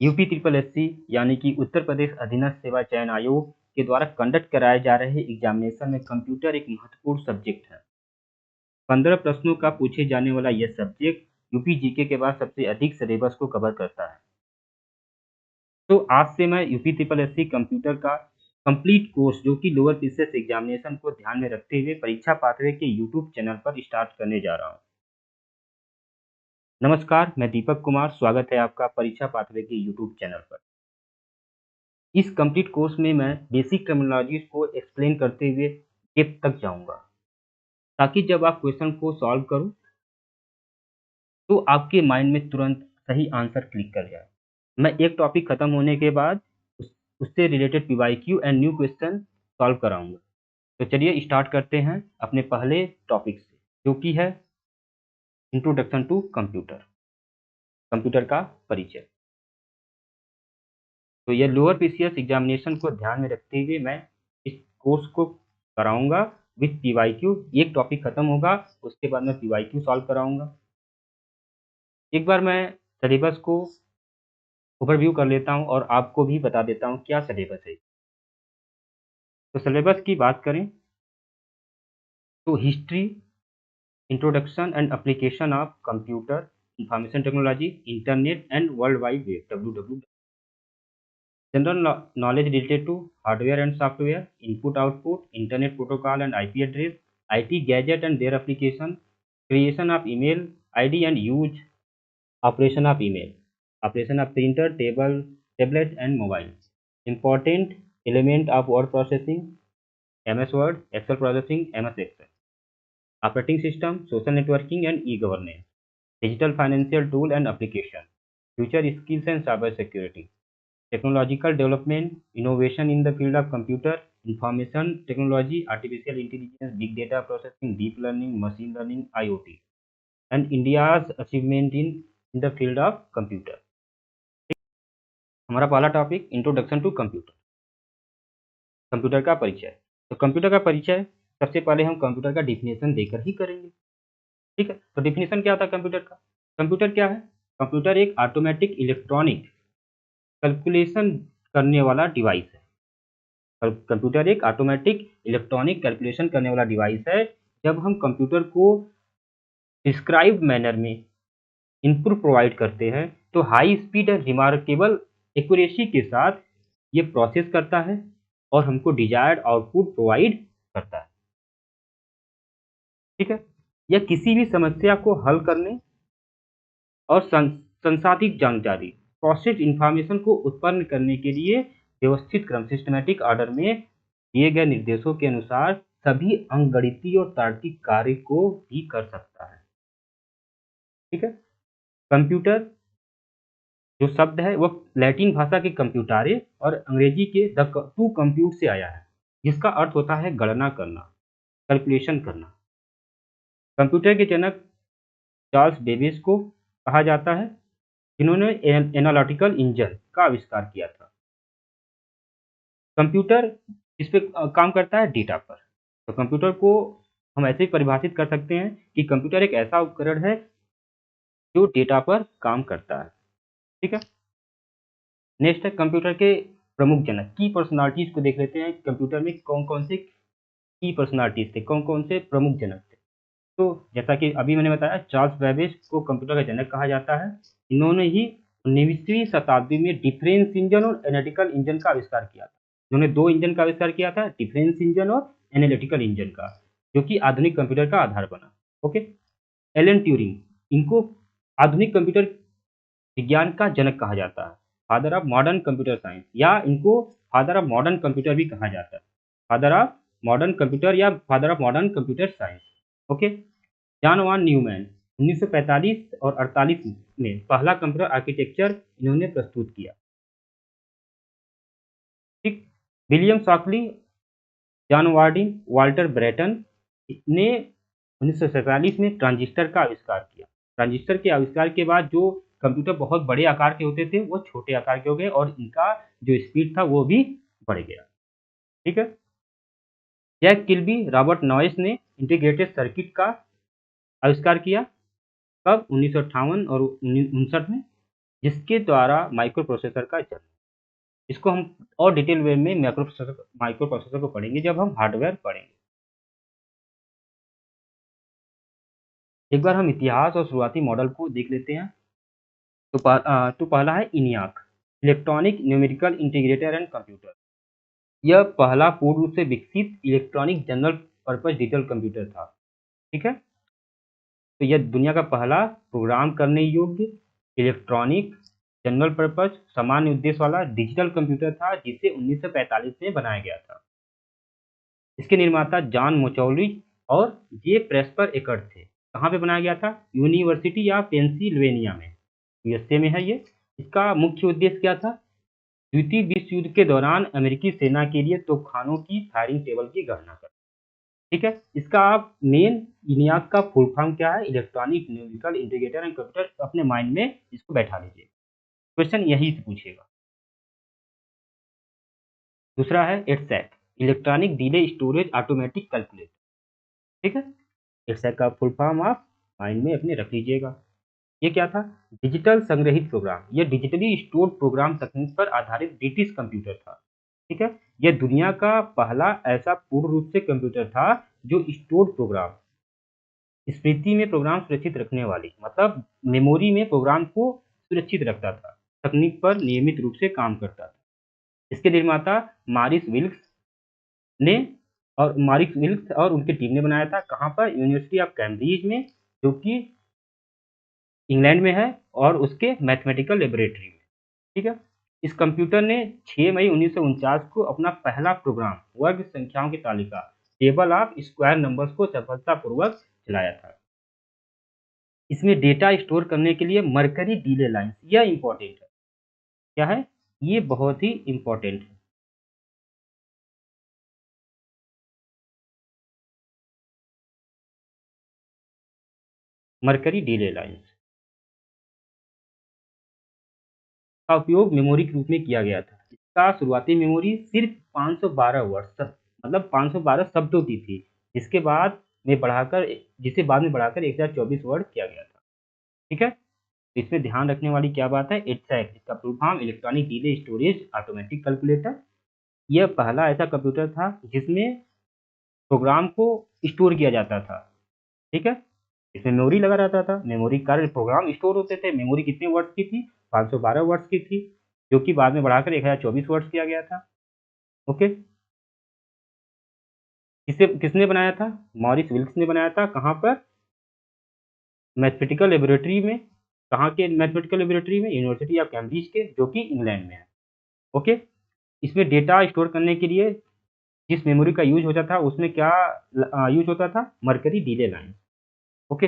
UP triple SC यानी कि उत्तर प्रदेश अधीनस्थ सेवा चयन आयोग के द्वारा कंडक्ट कराए जा रहे एग्जामिनेशन में कंप्यूटर एक महत्वपूर्ण सब्जेक्ट है। 15 प्रश्नों का पूछे जाने वाला यह सब्जेक्ट यूपी जीके के बाद सबसे अधिक सिलेबस को कवर करता है। तो आज से मैं यूपी ट्रिपल एससी कंप्यूटर का कंप्लीट कोर्स जो कि लोअर पीसीएस एग्जामिनेशन को ध्यान में रखते हुए परीक्षा पाथवे के यूट्यूब चैनल पर स्टार्ट करने जा रहा हूँ। नमस्कार, मैं दीपक कुमार, स्वागत है आपका परीक्षा पाथवे के यूट्यूब चैनल पर। इस कंप्लीट कोर्स में मैं बेसिक टर्मिनोलॉजीज को एक्सप्लेन करते हुए डेप्थ तक जाऊंगा, ताकि जब आप क्वेश्चन को सॉल्व करो तो आपके माइंड में तुरंत सही आंसर क्लिक कर जाए। मैं एक टॉपिक खत्म होने के बाद उससे related PYQ and new question solve कराऊंगा। तो चलिए स्टार्ट करते हैं अपने पहले टॉपिक से, जो कि है इंट्रोडक्शन टू कंप्यूटर, कंप्यूटर का परिचय। तो यह लोअर पीसीएस एग्जामिनेशन को ध्यान में रखते हुए मैं इस कोर्स को कराऊंगा विथ पीवाईक्यू। एक टॉपिक खत्म होगा, उसके बाद मैं पीवाईक्यू सॉल्व कराऊंगा। एक बार मैं सिलेबस को ओवरव्यू कर लेता हूं और आपको भी बता देता हूं क्या सिलेबस है। तो सिलेबस की बात करें तो history, introduction and application of computer, information technology, internet and world wide web WWW, general knowledge related to hardware and software, input output, internet protocol and IP address, IT gadget and their application, creation of email ID and use, operation of email, operation of printer, tablet and mobile, important element of word processing, MS Word, Excel processing, MS Excel, operating system, social networking and e-governance, digital financial tool and application, future skills and cyber security, technological development, innovation in the field of computer, information technology, artificial intelligence, big data processing, deep learning, machine learning, IoT, and India's achievement in the field of computer. हमारा पहला topic introduction to computer, computer का परिचय। तो computer का परिचय सबसे पहले हम कंप्यूटर का डिफिनेशन देकर ही करेंगे। ठीक है, तो डिफिनेशन क्या होता है कंप्यूटर का? कंप्यूटर क्या है? कंप्यूटर एक ऑटोमेटिक इलेक्ट्रॉनिक कैलकुलेशन करने वाला डिवाइस है। कंप्यूटर एक ऑटोमेटिक इलेक्ट्रॉनिक कैलकुलेशन करने वाला डिवाइस है। जब हम कंप्यूटर को डिस्क्राइब मैनर में इनपुट प्रोवाइड करते हैं तो high speed and remarkable accuracy के साथ ये प्रोसेस करता है और हमको डिजायर्ड आउटपुट प्रोवाइड करता है। ठीक है, यह किसी भी समस्या को हल करने और संसाधित जानकारी प्रोसेस इंफॉर्मेशन को उत्पन्न करने के लिए व्यवस्थित क्रम सिस्टमैटिक ऑर्डर में दिए गए निर्देशों के अनुसार सभी अंकगणितीय और तार्किक कार्य को भी कर सकता है। ठीक है, कंप्यूटर जो शब्द है वह लैटिन भाषा के कंप्यूटारे और अंग्रेजी के द टू कंप्यूट से आया है, जिसका अर्थ होता है गणना करना, कैलकुलेशन करना। कंप्यूटर के जनक चार्ल्स बेबेज को कहा जाता है, जिन्होंने एनालिटिकल इंजन का आविष्कार किया था। कंप्यूटर इस पे काम करता है डेटा पर। तो कंप्यूटर को हम ऐसे ही परिभाषित कर सकते हैं कि कंप्यूटर एक ऐसा उपकरण है जो डेटा पर काम करता है। ठीक है, नेक्स्ट है कंप्यूटर के प्रमुख जनक, की पर्सनालिटीज को देख लेते हैं। कंप्यूटर में कौन कौन से की पर्सनालिटीज थे, कौन कौन से प्रमुख जनक थे। तो जैसा कि अभी मैंने बताया, चार्ल्स बेबेज को कंप्यूटर का जनक कहा जाता है। इन्होंने ही 19वीं शताब्दी में डिफरेंस इंजन और एनालिटिकल इंजन का आविष्कार किया था। इन्होंने दो इंजन का आविष्कार किया था, डिफरेंस इंजन और एनालिटिकल इंजन का, जो कि आधुनिक कंप्यूटर का आधार बना। ओके, एलन ट्यूरिंग, इनको आधुनिक कंप्यूटर विज्ञान का जनक कहा जाता है, father of modern computer science, या इनको फादर ऑफ मॉडर्न कंप्यूटर भी कहा जाता है, फादर ऑफ मॉडर्न कंप्यूटर या father of modern computer science. Okay, John von Neumann 1945 और 48 में पहला कंप्यूटर आर्किटेक्चर इन्होंने प्रस्तुत किया। ठीक, William Shockley, John Bardeen, Walter Brattain ने 1947 में ट्रांजिस्टर का आविष्कार किया। ट्रांजिस्टर के आविष्कार के बाद जो कंप्यूटर बहुत बड़े आकार के होते थे वो छोटे आकार के हो गए और इनका जो स्पीड था वो भी बढ़ गया। ठीक है, जैक किल्बी, रॉबर्ट नॉइस ने इंटीग्रेटेड सर्किट का आविष्कार किया। कब? 1958 और 1959 में। जिसके द्वारा माइक्रो प्रोसेसर का जन्म। इसको हम और डिटेल वे में माइक्रो प्रोसेसर को पढ़ेंगे जब हम हार्डवेयर पढ़ेंगे। एक बार हम इतिहास और शुरुआती मॉडल को देख लेते हैं। तो पहला है इनियाक, electronic numerical integrator and computer. यह पहला पूर्ण रूप से विकसित electronic general purpose digital computer था। ठीक है, तो यह दुनिया का पहला प्रोग्राम करने योग्य इलेक्ट्रॉनिक जनरल पर्पज सामान्य उद्देश्य वाला डिजिटल कंप्यूटर था, जिसे 1945 में बनाया गया था। इसके निर्माता जॉन मोचौली और जे प्रेस्पर एकर्ट थे। कहाँ पे बनाया गया था? यूनिवर्सिटी ऑफ पेंसिल्वेनिया में, यूएसए में है ये। इसका मुख्य उद्देश्य क्या था? द्वितीय विश्व युद्ध के दौरान अमेरिकी सेना के लिए तोपखानों की फायरिंग टेबल की गणना कर। ठीक है, इसका आप मेन इनियाक का फुल फॉर्म क्या है? Electronic numerical integrator and computer. अपने माइंड में इसको बैठा लीजिए, क्वेश्चन यही से पूछेगा। दूसरा है EDSAC, electronic delay storage automatic calculator. ठीक है, एडसैक का फुल फॉर्म आप माइंड में अपने रख लीजिएगा। ये क्या था? डिजिटल संग्रहित प्रोग्राम। यह डिजिटली स्टोर्ड प्रोग्राम तकनीक पर आधारित ब्रिटिश कंप्यूटर था। ठीक है, यह दुनिया का पहला ऐसा पूर्ण रूप से कंप्यूटर था जो स्टोर्ड प्रोग्राम, स्मृति में प्रोग्राम सुरक्षित रखने वाली, मतलब मेमोरी में प्रोग्राम को सुरक्षित रखता था, तकनीक पर नियमित रूप से काम करता था। इसके निर्माता ने मारिस विल्क्स और उनकी टीम ने बनाया था। कहाँ पर? यूनिवर्सिटी ऑफ कैम्ब्रिज में, जो कि इंग्लैंड में है, और उसके मैथमेटिकल लेबोरेटरी में। ठीक है, इस कंप्यूटर ने 6 मई 1949 को अपना पहला प्रोग्राम वर्ग संख्याओं की तालिका टेबल ऑफ स्क्वायर नंबर्स को सफलतापूर्वक चलाया था। इसमें डेटा स्टोर करने के लिए मरकरी डिले लाइन्स, यह इंपॉर्टेंट है। क्या है? ये बहुत ही इंपॉर्टेंट है। मरकरी डिले लाइन्स का उपयोग मेमोरी के रूप में किया गया था। इसका शुरुआती मेमोरी सिर्फ 512 वर्ड, मतलब 512 शब्दों की थी, जिसके बाद में बढ़ाकर जिसे बाद में बढ़ाकर 1024 वर्ड किया गया था। ठीक है, तो इसमें ध्यान रखने वाली क्या बात है? एडसैक, इसका full form electronic delay storage automatic calculator. यह पहला ऐसा कंप्यूटर था जिसमें प्रोग्राम को स्टोर किया जाता था। ठीक है, इसमें मेमोरी लगा रहता था, मेमोरी कार्य प्रोग्राम स्टोर होते थे। मेमोरी कितने वर्ड्स की थी? 512 वर्ड्स की थी, जो कि बाद में बढ़ाकर 1024 वर्ड्स किया गया था। ओके, किसने बनाया था? मॉरिस विल्क्स ने बनाया था। कहाँ पर? मैथमेटिकल लेबोरेटरी में। कहाँ के मैथमेटिकल लेबोरेटरी में? यूनिवर्सिटी ऑफ कैम्ब्रिज के, जो कि इंग्लैंड में है। ओके, इसमें डेटा स्टोर करने के लिए जिस मेमोरी का यूज होता था, उसमें क्या यूज होता था? Mercury delay line. Okay,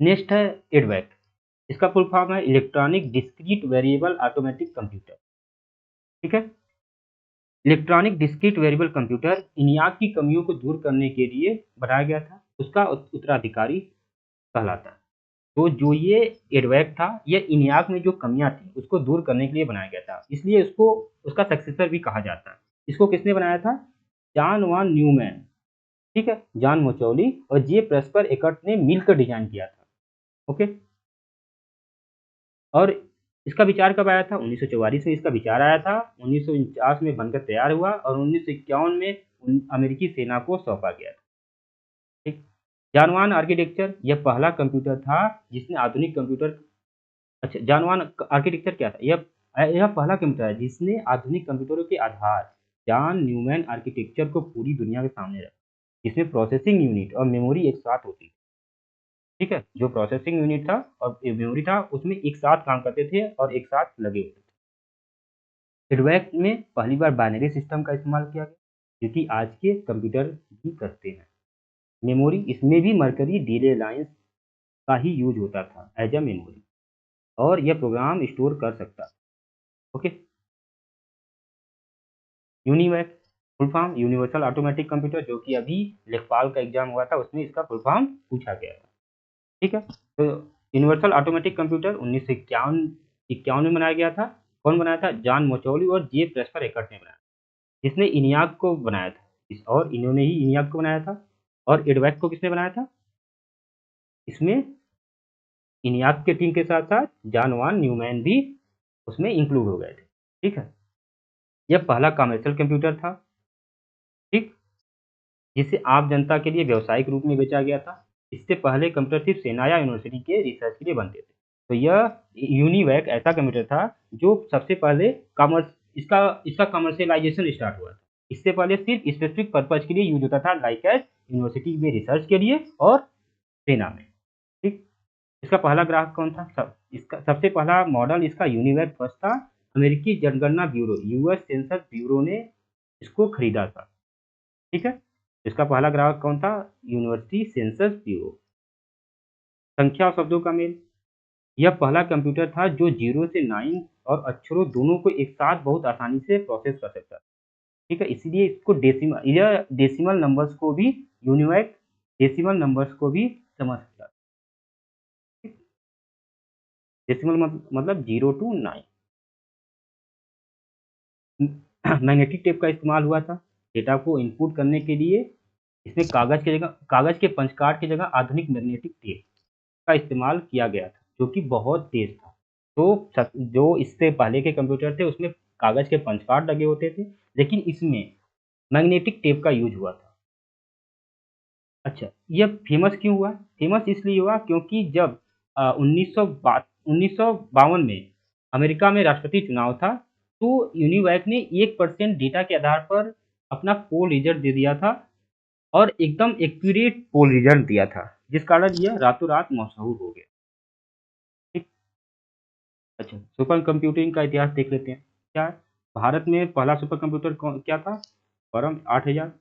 next है एडवैक। इसका फुल फॉर्म है electronic discrete variable automatic computer. ठीक है, इलेक्ट्रॉनिक डिस्क्रीट वेरिएबल कंप्यूटर इनियाक की कमियों को दूर करने के लिए बनाया गया था। उसका उत्तराधिकारी कहलाता है। तो जो ये एडवैक था, ये इनियाक में जो कमियां थी उसको दूर करने के लिए बनाया गया था, इसलिए इसको उसका सक्सेसर भी कहा जाता है। इसको किसने बनाया था? जॉन वान न्यूमैन। ठीक है, जॉन मोचौली और जे प्रेस्पर एकर्ट ने मिलकर डिजाइन किया था। ओके, और इसका विचार कब आया था? 1944 में इसका विचार आया था, 1949 में बनकर तैयार हुआ और 1951 में अमेरिकी सेना को सौंपा गया था। ठीक, जानवान आर्किटेक्चर, यह पहला कंप्यूटर था जिसने आधुनिक कंप्यूटर। अच्छा, जानवान आर्किटेक्चर क्या था? यह पहला कंप्यूटर है जिसने आधुनिक कंप्यूटरों के आधार जॉन न्यूमैन आर्किटेक्चर को पूरी दुनिया के सामने रखा, जिसमें प्रोसेसिंग यूनिट और मेमोरी एक साथ होती थी। ठीक है, जो प्रोसेसिंग यूनिट था और मेमोरी था, उसमें एक साथ काम करते थे और एक साथ लगे होते थे। फीडबैक में पहली बार बाइनरी सिस्टम का इस्तेमाल किया गया, क्योंकि आज के कंप्यूटर भी करते हैं। मेमोरी, इसमें भी मरकरी डिले लाइन्स का ही यूज होता था एज अ मेमोरी, और यह प्रोग्राम स्टोर कर सकता। Okay, UNIVAC full form universal automatic computer, जो कि अभी लेखपाल का एग्जाम हुआ था, उसमें इसका फुल फॉर्म पूछा गया था। ठीक है, तो यूनिवर्सल ऑटोमेटिक कंप्यूटर 1951 में बनाया गया था। कौन बनाया था? जॉन मोचौली और जे प्रेस्पर एकर्ट ने बनाया, जिसने इनियाक को बनाया था। और इन्होंने ही इनियाक को बनाया था। और एडवैक को किसने बनाया था? इसमें इनियाक की टीम के साथ साथ जॉन वॉन न्यूमैन भी उसमें इंक्लूड हो गए थे। ठीक है, यह पहला कमर्शियल कंप्यूटर था, ठीक, जिसे आम जनता के लिए व्यावसायिक रूप में बेचा गया था। इससे पहले कंप्यूटर सिर्फ सेना या यूनिवर्सिटी के रिसर्च के लिए बनते थे। तो यह यूनिवैक ऐसा कंप्यूटर था जो सबसे पहले कॉमर्स इसका इसका कमर्शियलाइजेशन स्टार्ट हुआ था। इससे पहले सिर्फ स्पेसिफिक पर्पज के लिए यूज होता था, लाइक एज यूनिवर्सिटी में रिसर्च के लिए और सेना में। ठीक, इसका पहला ग्राहक कौन था? इसका सबसे पहला मॉडल इसका यूनिवैक फर्स्ट था। अमेरिकी जनगणना ब्यूरो यूएस सेंसस ब्यूरो ने इसको खरीदा था। ठीक है, इसका पहला ग्राहक कौन था? University census bureau. संख्या और शब्दों का मेल, यह पहला कंप्यूटर था जो 0 से 9 और अक्षरों दोनों को एक साथ बहुत आसानी से प्रोसेस कर सकता था। ठीक है, इसलिए इसको डेसिमल नंबर्स को भी यूनिवैक डेसिमल नंबर्स को भी समझ सकता था। डेसिमल मतलब 0 to 9। मैग्नेटिक टेप का इस्तेमाल हुआ था डेटा को इनपुट करने के लिए। इसमें कागज के पंच कार्ड की जगह आधुनिक मैग्नेटिक टेप का इस्तेमाल किया गया था, जो कि बहुत तेज था। तो जो इससे पहले के कंप्यूटर थे उसमें कागज के पंच कार्ड लगे होते थे, लेकिन इसमें मैग्नेटिक टेप का यूज हुआ था। अच्छा, यह फेमस क्यों हुआ? फेमस इसलिए हुआ क्योंकि जब 1952 में अमेरिका में राष्ट्रपति चुनाव था, तो यूनिवैक ने 1% डेटा के आधार पर अपना पोल रिजल्ट दे दिया था और एकदम एक्यूरेट पोल रिजल्ट दिया था, जिस कारण यह रातों रात मशहूर हो गया। ठीक। अच्छा, सुपर कंप्यूटिंग का इतिहास देख लेते हैं। क्या है? भारत में पहला सुपर कंप्यूटर क्या था? परम 8000।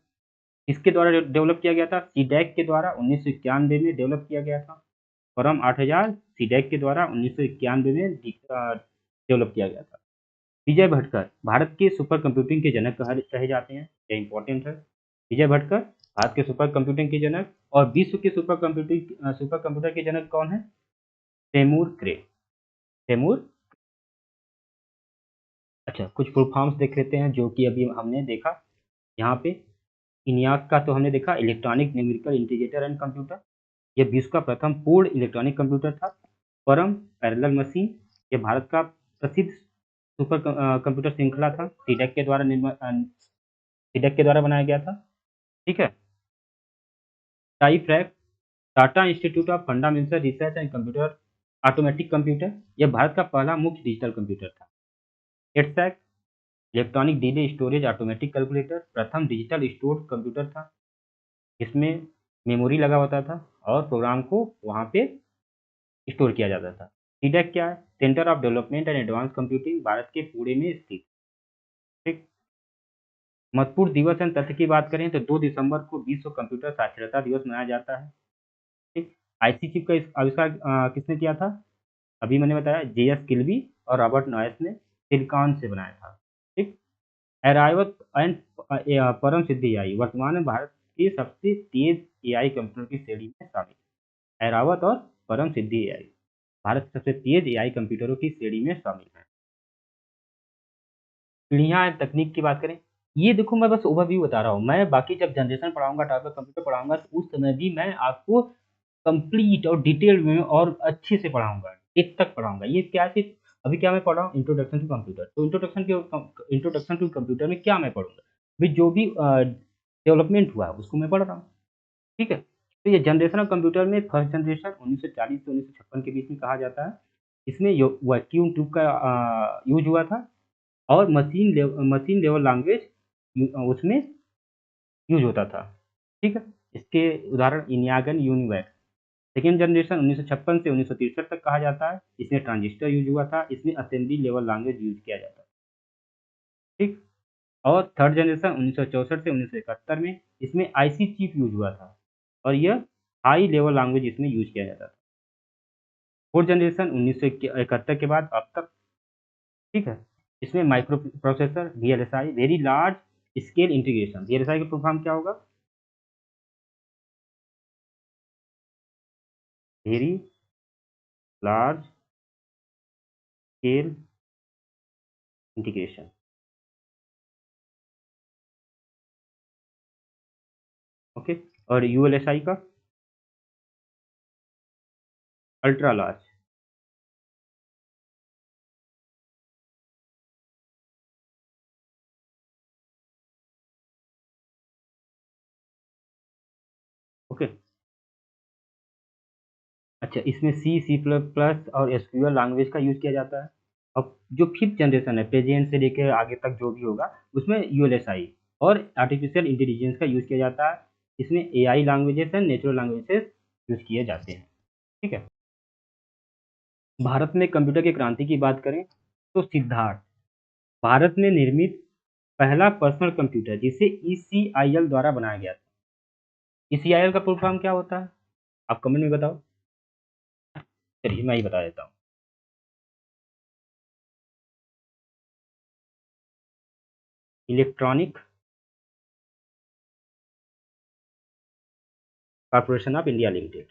इसके द्वारा डेवलप किया गया था, सीडैक के द्वारा 1991 में डेवलप किया गया था। परम 8000 सीडैक के द्वारा 1991 में डेवलप किया गया था। विजय भटकर भारत के सुपर कंप्यूटिंग के जनक कहे जाते हैं, ये इंपॉर्टेंट है। विजय भटकर भारत के सुपर कंप्यूटिंग के जनक, और विश्व के सुपर कंप्यूटर के जनक कौन है? तैमूर क्रे तैमूर। अच्छा, कुछ फुल फॉर्म्स देख लेते हैं जो कि अभी हमने देखा यहाँ पे। इनियाक का तो हमने देखा, electronic numerical integrator and computer. यह विश्व का प्रथम पूर्ण इलेक्ट्रॉनिक कंप्यूटर था। परम पैरेलल मशीन, यह भारत का प्रसिद्ध सुपर कंप्यूटर श्रृंखला था, सीडेक के द्वारा बनाया गया था। ठीक है। TIFRAC, Tata Institute of Fundamental Research and computer automatic computer, यह भारत का पहला मुख्य डिजिटल कंप्यूटर था। EDSAC, electronic delay storage automatic calculator, प्रथम डिजिटल स्टोर्ड कंप्यूटर था। इसमें मेमोरी लगा होता था और प्रोग्राम को वहाँ पे स्टोर किया जाता था। सीडेक क्या है? Centre of development and advance computing, Bharat के पुणे में स्थित। ठीक। महत्वपूर्ण दिवस एंड तथ्य की बात करें तो 2 दिसंबर को विश्व कंप्यूटर साक्षरता दिवस मनाया जाता है। ठीक। आईसी चिप का आविष्कार किसने किया था? अभी मैंने बताया, जेएस किल्बी और रॉबर्ट नॉयस ने सिलिकॉन से बनाया था। ठीक। एरावत एंड परम सिद्धि एआई वर्तमान में भारत के सबसे तेज एआई कंप्यूटर की श्रेणी में शामिल है। एरावत और परम सिद्धि एआई भारत के सबसे तेज एआई कंप्यूटरों की श्रेणी में शामिल है। पीढ़ियाँ एंड तकनीक की बात करें, ये देखो मैं बस ओवरव्यू बता रहा हूँ। मैं बाकी जब जनरेशन पढ़ाऊंगा, टाइप ऑफ कंप्यूटर पढ़ाऊंगा, तो उस समय भी मैं आपको कंप्लीट और डिटेल में और अच्छे से पढ़ाऊंगा, एक तक पढ़ाऊंगा। ये क्या सिर्फ अभी क्या मैं पढ़ रहा हूँ? Introduction to computer. तो इंट्रोडक्शन टू कंप्यूटर में क्या मैं पढ़ूंगा? भी जो भी डेवलपमेंट हुआ है उसको मैं पढ़ रहा हूँ। ठीक है। तो ये जनरेशन ऑफ कंप्यूटर में फर्स्ट जनरेशन 1940 से 1956 के बीच में कहा जाता है। इसमें वैक्यूम ट्यूब का यूज हुआ था और मशीन लेवल लैंग्वेज उसमें यूज होता था। ठीक है। इसके उदाहरण इनियागन, यूनिवैक। सेकेंड जनरेशन 1956 से 1963 तक कहा जाता है। इसमें ट्रांजिस्टर यूज हुआ था, इसमें असेंबली लेवल लैंग्वेज यूज किया जाता है। ठीक। और थर्ड जनरेशन 1964 से 1971 में, इसमें आईसी चिप यूज हुआ था और यह हाई लेवल लैंग्वेज इसमें यूज किया जाता था। फोर्थ जनरेशन 1971 के बाद अब तक। ठीक है। इसमें micro processor, VLSI, very large scale integration. VLSI का प्रोग्राम क्या होगा? Very large scale integration. Okay. और यूएलएसआई का अल्ट्रा लार्ज अच्छा, इसमें सी प्लस प्लस और एसक्यूएल लैंग्वेज का यूज़ किया जाता है। अब जो 5th जनरेशन है, प्रेज़ेंट से लेके आगे तक जो भी होगा, उसमें यूएलएसआई और आर्टिफ़िशियल इंटेलिजेंस का यूज़ किया जाता है। इसमें AI languages and natural languages use किए जाते हैं। ठीक है? भारत में कंप्यूटर की क्रांति की बात करें, तो सिद्धार्थ भारत में निर्मित पहला पर्सनल कंप्यूटर जिसे ईसीआईएल द्वारा बनाया गया था। ईसीआईएल का फुल फॉर्म क्या होता है? आप कमेंट में बताओ। चलिए मैं ही बता देता हूँ। Electronic corporation of India limited.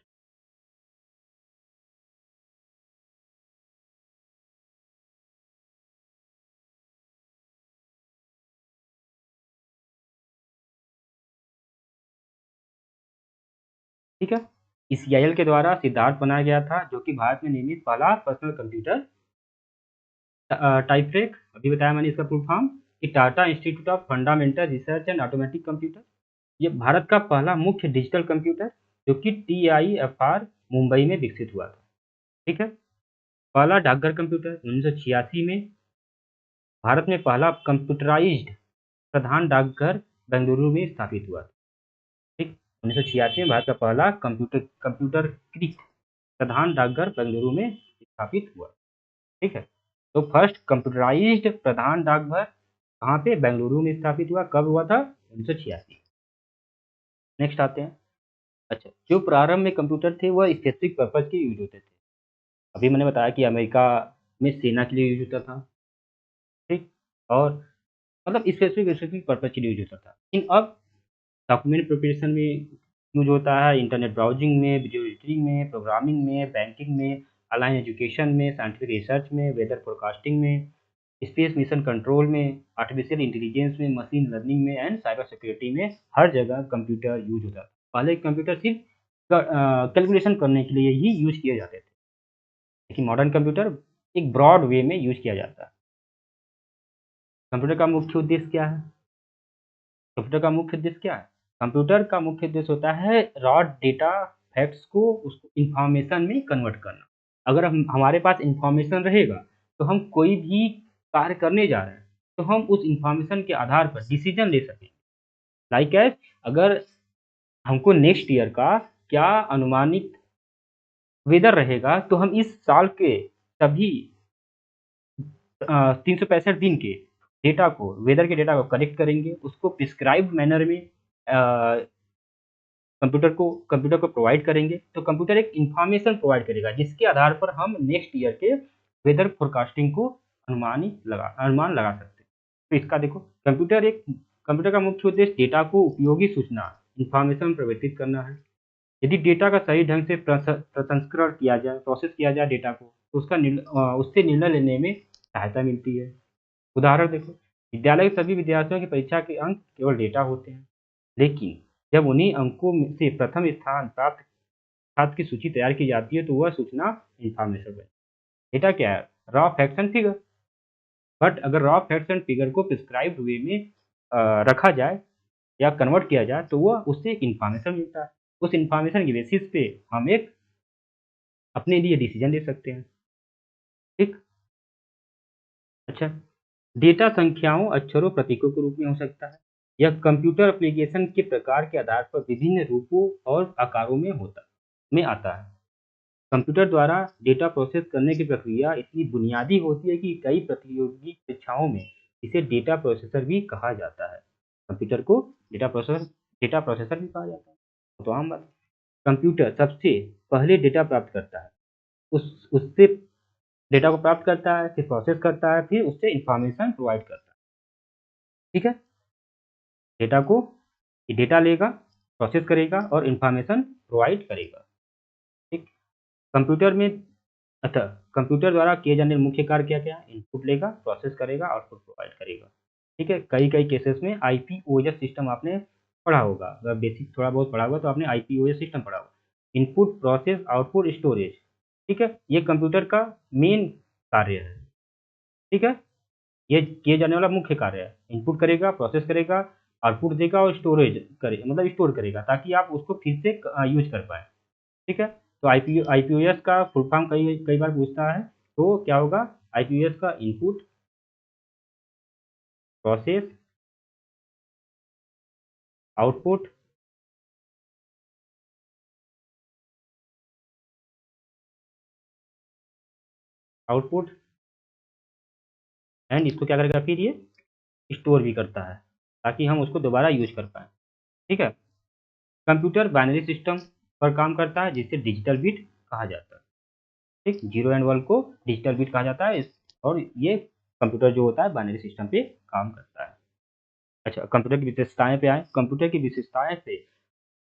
ठीक है? ईसीआईएल के द्वारा सिद्धार्थ बनाया गया था, जो कि भारत में निर्मित पहला पर्सनल कंप्यूटर। टाइपरेक अभी बताया मैंने इसका फुल फॉर्म कि Tata Institute of Fundamental Research and automatic computer. ये भारत का पहला मुख्य डिजिटल कंप्यूटर, जो कि टीआईएफआर मुंबई में विकसित हुआ था। ठीक है? पहला डाकघर कंप्यूटर 1986 में। भारत में पहला कंप्यूटराइज्ड प्रधान डाकघर बेंगलुरु में स्थापित हुआ था। ठीक, 1986 में भारत का पहला कंप्यूटरीकृत प्रधान डाकघर बेंगलुरु में स्थापित हुआ। ठीक है, तो फर्स्ट कंप्यूटराइज्ड प्रधान डाकघर कहाँ पे? बेंगलुरु में स्थापित हुआ। कब हुआ था? 1986। नेक्स्ट आते हैं। अच्छा, जो प्रारंभ में कंप्यूटर थे वह स्पेसिफिक पर्पज के यूज होते थे। अभी मैंने बताया कि अमेरिका में सेना के लिए यूज होता था। ठीक, और मतलब स्पेसिफिक पर्पज के लिए यूज होता था। लेकिन अब डॉक्यूमेंट प्रिपरेशन में यूज होता है, इंटरनेट ब्राउजिंग में, वीडियो एडिटिंग में, प्रोग्रामिंग में, बैंकिंग में, ऑनलाइन एजुकेशन में, साइंटिफिक रिसर्च में, वेदर फोरकास्टिंग में, स्पेस मिशन कंट्रोल में, आर्टिफिशियल इंटेलिजेंस में, मशीन लर्निंग में एंड साइबर सिक्योरिटी में हर जगह कंप्यूटर यूज होता था। पहले कंप्यूटर सिर्फ कैलकुलेशन करने के लिए ही यूज किए जाते थे, लेकिन मॉडर्न कंप्यूटर एक ब्रॉड वे में यूज किया जाता है। कंप्यूटर का मुख्य उद्देश्य क्या है? कंप्यूटर का मुख्य उद्देश्य क्या है? कंप्यूटर का मुख्य उद्देश्य होता है रॉ डेटा फैक्ट्स को उसको इंफॉर्मेशन में कन्वर्ट करना। अगर हम हमारे पास इंफॉर्मेशन रहेगा तो हम कोई भी कार्य करने जा रहे हैं तो हम उस इंफॉर्मेशन के आधार पर डिसीजन ले सकें। लाइक एज अगर हमको नेक्स्ट ईयर का क्या अनुमानित वेदर रहेगा तो हम इस साल के सभी 365 दिन के डेटा को, वेदर के डेटा को कलेक्ट करेंगे, उसको प्रिस्क्राइब्ड मैनर में कंप्यूटर को प्रोवाइड करेंगे, तो कंप्यूटर एक इंफॉर्मेशन प्रोवाइड करेगा जिसके आधार पर हम नेक्स्ट ईयर के वेदर फोरकास्टिंग को अनुमान लगा सकते हैं। तो इसका देखो, कंप्यूटर का मुख्य उद्देश्य डेटा को उपयोगी सूचना, इंफॉर्मेशन में परिवर्तित करना है। यदि डेटा का सही ढंग से प्रसंस्करण किया जाए, प्रोसेस किया जाए डेटा को, तो उससे निर्णय लेने में सहायता मिलती है। उदाहरण देखो, विद्यालय के सभी विद्यार्थियों की परीक्षा के अंक केवल डेटा होते हैं, लेकिन जब उन्हीं अंकों में से प्रथम स्थान प्राप्त छात्र की सूची तैयार की जाती है तो वह सूचना इंफॉर्मेशन है। डेटा क्या है? Raw facts and figure. But अगर रॉ फैक्ट्स एंड फिगर को प्रिस्क्राइब्ड वे में रखा जाए या कन्वर्ट किया जाए तो वह उससे एक इंफॉर्मेशन मिलता है। उस इंफॉर्मेशन की बेसिस पे हम एक अपने लिए डिसीजन ले सकते हैं। ठीक, अच्छा, डेटा संख्याओं, अक्षरों, प्रतीकों के रूप में हो सकता है। यह कंप्यूटर एप्लीकेशन के प्रकार के आधार पर विभिन्न रूपों और आकारों में आता है। कंप्यूटर द्वारा डेटा प्रोसेस करने की प्रक्रिया इतनी बुनियादी होती है कि कई प्रतियोगी परीक्षाओं में इसे डेटा प्रोसेसर भी कहा जाता है। कंप्यूटर को डेटा प्रोसेसर भी कहा जाता है। तो आम बात, कंप्यूटर सबसे पहले डेटा प्राप्त करता है, उससे डेटा को प्राप्त करता है, फिर प्रोसेस करता है, फिर उससे इंफॉर्मेशन प्रोवाइड करता है। ठीक है, डेटा को डेटा लेगा, प्रोसेस करेगा और इंफॉर्मेशन प्रोवाइड करेगा। ठीक, कंप्यूटर में अच्छा, कंप्यूटर द्वारा किए जाने वाले मुख्य कार्य क्या क्या है? इनपुट लेगा, प्रोसेस करेगा, आउटपुट प्रोवाइड करेगा। ठीक है, कई कई केसेस में आईपीओएस सिस्टम आपने पढ़ा होगा, अगर बेसिक थोड़ा बहुत पढ़ा होगा तो आपने आईपीओएस सिस्टम पढ़ा होगा। Input, process, output, storage. ठीक है, ये कंप्यूटर का मेन कार्य है। ठीक है, ये किए जाने वाला मुख्य कार्य है। इनपुट करेगा, प्रोसेस करेगा, आउटपुट देगा और स्टोरेज करे मतलब स्टोर करेगा ताकि आप उसको फिर से यूज कर पाए। ठीक है, तो आईपीओएस का फुल फॉर्म कई कई बार पूछता है, तो क्या होगा? आईपीओएस का input process output output and इसको क्या करेगा, फिर ये स्टोर भी करता है ताकि हम उसको दोबारा यूज कर पाए। ठीक है। कंप्यूटर बाइनरी सिस्टम पर काम करता है जिसे डिजिटल बिट कहा जाता है। ठीक, 0 एंड 1 को डिजिटल बिट कहा जाता है और ये कंप्यूटर जो होता है बाइनरी सिस्टम पे काम करता है। अच्छा, कंप्यूटर की विशेषताएं पे आए। कंप्यूटर की विशेषताएं से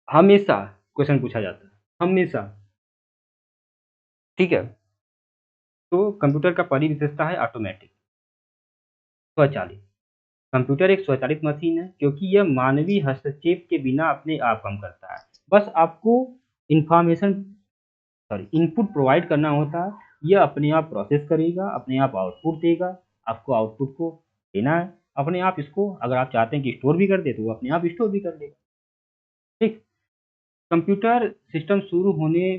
हमेशा क्वेश्चन पूछा जाता है, हमेशा। ठीक है। तो कंप्यूटर का पहली विशेषता है ऑटोमेटिक, स्वचालित। कंप्यूटर एक स्वचालित मशीन है क्योंकि यह मानवीय हस्तक्षेप के बिना अपने आप काम करता है। बस आपको इंफॉर्मेशन सॉरी इनपुट प्रोवाइड करना होता है, यह अपने आप प्रोसेस करेगा, अपने आप आउटपुट देगा, आपको आउटपुट को देना है, अपने आप इसको अगर आप चाहते हैं कि स्टोर भी कर दे तो वो अपने आप स्टोर भी कर देगा। ठीक। कंप्यूटर सिस्टम शुरू होने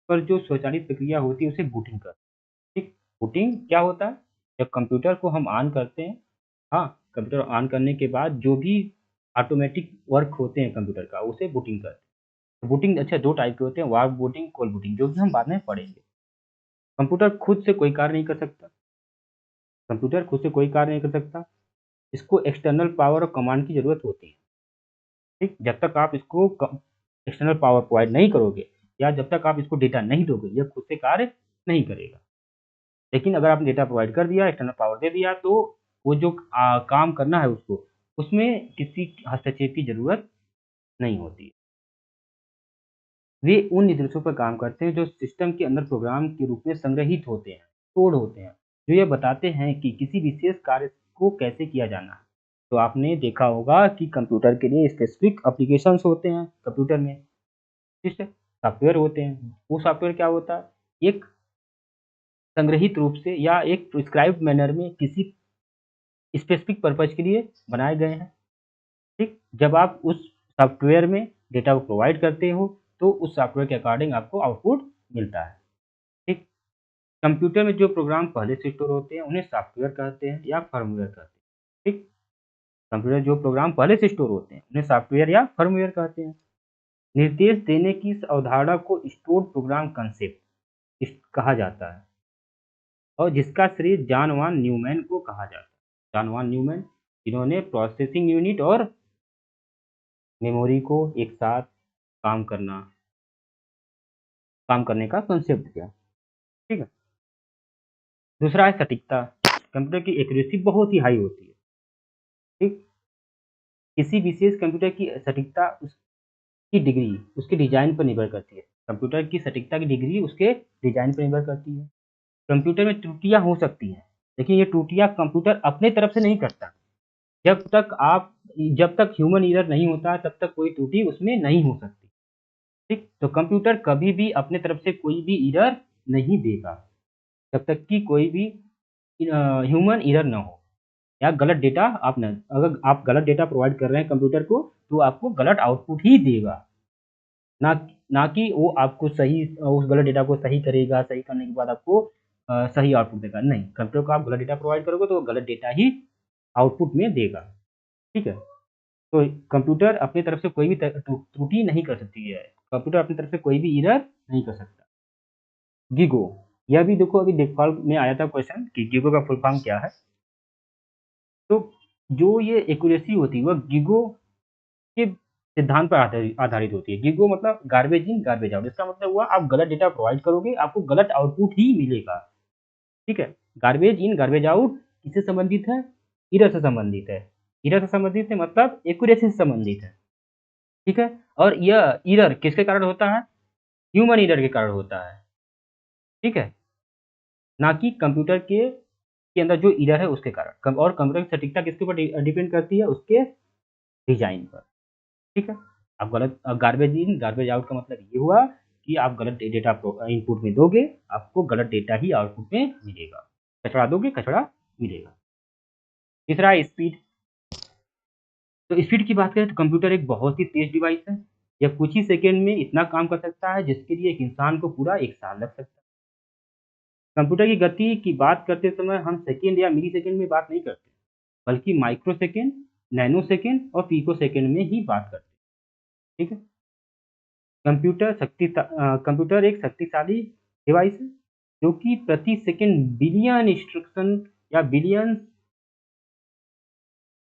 पर जो स्वचालित प्रक्रिया होती है उसे बूटिंग कर। ठीक, बूटिंग क्या होता है? जब कंप्यूटर को हम ऑन करते हैं, हाँ, कंप्यूटर ऑन करने के बाद जो भी ऑटोमेटिक वर्क होते हैं कंप्यूटर का उसे बूटिंग करते हैं। बूटिंग अच्छा 2 टाइप के होते हैं, वार्प बूटिंग, कोल्ड बूटिंग, जो कि हम बाद में पढ़ेंगे। कंप्यूटर खुद से कोई कार्य नहीं कर सकता, कंप्यूटर खुद से कोई कार्य नहीं कर सकता, इसको एक्सटर्नल पावर और कमांड की ज़रूरत होती है। ठीक, जब तक आप इसको एक्सटर्नल पावर प्रोवाइड नहीं करोगे या जब तक आप इसको डेटा नहीं दोगे, यह खुद से कार्य नहीं करेगा। लेकिन अगर आपने डेटा प्रोवाइड कर दिया, एक्सटर्नल पावर दे दिया, तो वो जो काम करना है उसको, उसमें किसी हस्तक्षेप की ज़रूरत नहीं होती है। वे उन निर्देशों पर काम करते हैं जो सिस्टम के अंदर प्रोग्राम के रूप में संग्रहित होते हैं, कोड होते हैं, जो ये बताते हैं कि किसी विशेष कार्य को कैसे किया जाना है। तो आपने देखा होगा कि कंप्यूटर के लिए स्पेसिफिक एप्लीकेशंस होते हैं कंप्यूटर में, ठीक है, सॉफ्टवेयर होते हैं। वो सॉफ्टवेयर क्या होता है? एक संग्रहित रूप से या एक प्रिस्क्राइब्ड मैनर में किसी स्पेसिफिक पर्पज के लिए बनाए गए हैं। ठीक, जब आप उस सॉफ्टवेयर में डेटा को प्रोवाइड करते हो तो उस सॉफ्टवेयर के अकॉर्डिंग आपको आउटपुट मिलता है। ठीक, कंप्यूटर में जो प्रोग्राम पहले से स्टोर होते हैं उन्हें सॉफ्टवेयर कहते हैं या फर्मवेयर कहते हैं। ठीक, कंप्यूटर जो प्रोग्राम पहले से स्टोर होते हैं उन्हें सॉफ्टवेयर या फर्मवेयर कहते हैं। निर्देश देने की इस अवधारणा को स्टोर्ड प्रोग्राम कंसेप्ट कहा जाता है और जिसका श्रेय जॉन वॉन न्यूमैन को कहा जाता है। जॉन वॉन न्यूमैन, जिन्होंने प्रोसेसिंग यूनिट और मेमोरी को एक साथ काम करने का कंसेप्ट दिया। ठीक है। दूसरा है सटीकता। कंप्यूटर की एक्यूरेसी बहुत ही हाई होती है। ठीक, किसी विशेष कंप्यूटर की सटीकता उसकी डिग्री उसके डिजाइन पर निर्भर करती है। कंप्यूटर की सटीकता की डिग्री उसके डिजाइन पर निर्भर करती है। कंप्यूटर में त्रुटियां हो सकती हैं, लेकिन ये त्रुटियां कंप्यूटर अपने तरफ से नहीं करता। जब तक आप जब तक ह्यूमन एरर नहीं होता तब तक कोई त्रुटि उसमें नहीं हो सकती। ठीक, तो कंप्यूटर कभी भी अपने तरफ से कोई भी एरर नहीं देगा जब तक कि कोई भी ह्यूमन एरर ना हो या गलत डेटा आप न अगर आप गलत डेटा प्रोवाइड कर रहे हैं कंप्यूटर को तो आपको गलत आउटपुट ही देगा, ना ना कि वो आपको सही उस गलत डेटा को सही करेगा, सही करने के बाद आपको सही आउटपुट देगा। नहीं, कंप्यूटर को आप गलत डेटा प्रोवाइड करोगे तो वो गलत डेटा ही आउटपुट में देगा। ठीक है। तो कंप्यूटर अपनी तरफ से कोई भी त्रुटि नहीं कर सकती है, कंप्यूटर अपनी तरफ से कोई भी एरर नहीं कर सकता। गीगो, यह भी देखो अभी डिफ़ॉल्ट में आया था क्वेश्चन कि गीगो का फुल फॉर्म क्या है। तो जो ये एक्यूरेसी होती है वह गीगो के सिद्धांत पर आधारित होती है। गीगो मतलब गार्बेज इन गार्बेज आउट। इसका मतलब हुआ आप गलत डेटा प्रोवाइड करोगे आपको गलत आउटपुट ही मिलेगा। ठीक है। गार्बेज इन गार्बेज आउट किससे संबंधित है? एरर से संबंधित है। एरर से संबंधित है मतलब एक्यूरेसी से संबंधित है। ठीक है। और यह एरर किसके कारण होता है? ह्यूमन एरर के कारण होता है। ठीक है, ना कि कंप्यूटर के अंदर जो एरर है उसके कारण। और कंप्यूटर की सटीकता किसके ऊपर डिपेंड करती है? उसके डिजाइन पर। ठीक है। आप गलत गार्बेज इन गार्बेज आउट का मतलब ये हुआ कि आप गलत डेटा इनपुट में दोगे आपको गलत डेटा ही आउटपुट में मिलेगा, कचरा दोगे कचरा मिलेगा। तीसरा है स्पीड। तो स्पीड की बात करें तो कंप्यूटर एक बहुत ही तेज डिवाइस है यह कुछ ही सेकंड में इतना काम कर सकता है जिसके लिए एक इंसान को पूरा 1 साल लग सकता है। कंप्यूटर की गति की बात करते समय हम सेकंड या मिली सेकंड में बात नहीं करते, बल्कि माइक्रो सेकंड, नैनो सेकंड और पिको सेकंड में ही बात करते हैं। ठीक है? कंप्यूटर एक शक्तिशाली डिवाइस है जो कि प्रति सेकंड बिलियन इंस्ट्रक्शन या बिलियन